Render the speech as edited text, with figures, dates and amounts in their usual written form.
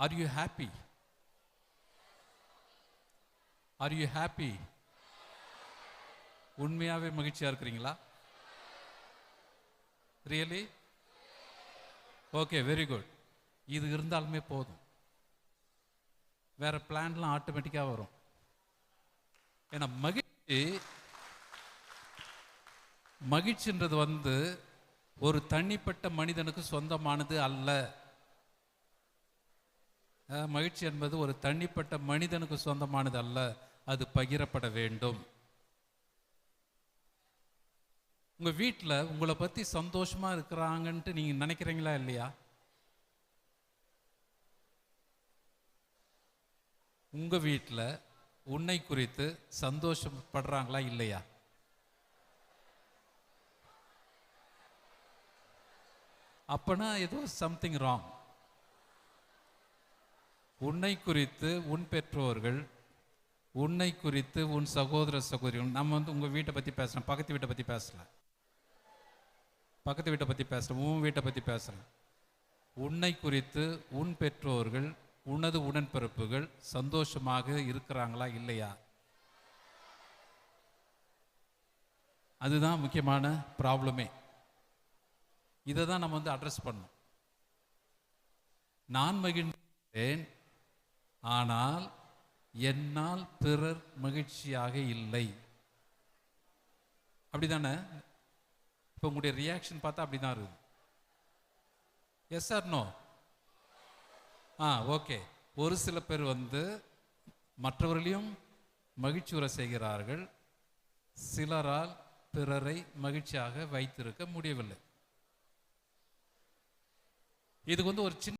Are you happy? Are you happy? உண்மையாவே மகிழ்ச்சியா இருக்கிறீங்களா? ரியலி? Okay, very good. இது இருந்தாலுமே போதும். வேற பிளான்லாம் ஆட்டோமேட்டிக்காக வரும். ஏன்னா மகிழ்ச்சின்றது ஒரு தனிப்பட்ட மனிதனுக்கு சொந்தமானது அல்ல. மகிழ்ச்சி என்பது ஒரு தனிப்பட்ட மனிதனுக்கு சொந்தமானது அல்ல, அது பகிரப்பட வேண்டும். உங்க வீட்டில் உங்களை பத்தி சந்தோஷமா இருக்கிறாங்கன்ட்டு நீங்க நினைக்கிறீங்களா இல்லையா? உங்க வீட்டில் உன்னை குறித்து சந்தோஷப்படுறாங்களா இல்லையா? அப்பனா ஏதோ சம்திங் ராங். உன்னை குறித்து உன் பெற்றோர்கள், உன்னை குறித்து உன் சகோதர சகோதரிகள், நம்ம உங்க வீட்டை பத்தி பேசலாம், பக்கத்து வீட்டை பத்தி பேசலாம், பக்கத்து வீட்டை பத்தி பேசலாம், உன் வீட்டை பத்தி பேசலாம். உன்னை குறித்து உன் பெற்றோர்கள், உனது உடன்பிறப்புகள் சந்தோஷமாக இருக்கிறாங்களா இல்லையா? அதுதான் முக்கியமான ப்ராப்ளமே. இதை தான் நம்ம அட்ரஸ் பண்ணோம். நான் மகிழ்ந்தேன், ஆனால் என்னால் பிறர் மகிழ்ச்சியாக இல்லை. அப்படிதானே? இப்போ உங்களுடைய ரியாக்ஷன் பார்த்தா அப்படிதான் இருக்குது. Yes or no? ஓகே. ஒரு சில பேர் மற்றவர்களையும் மகிழ்ச்சி உற செய்கிறார்கள், சிலரால் பிறரை மகிழ்ச்சியாக வைத்திருக்க முடியவில்லை. இதுக்கு ஒரு சின்ன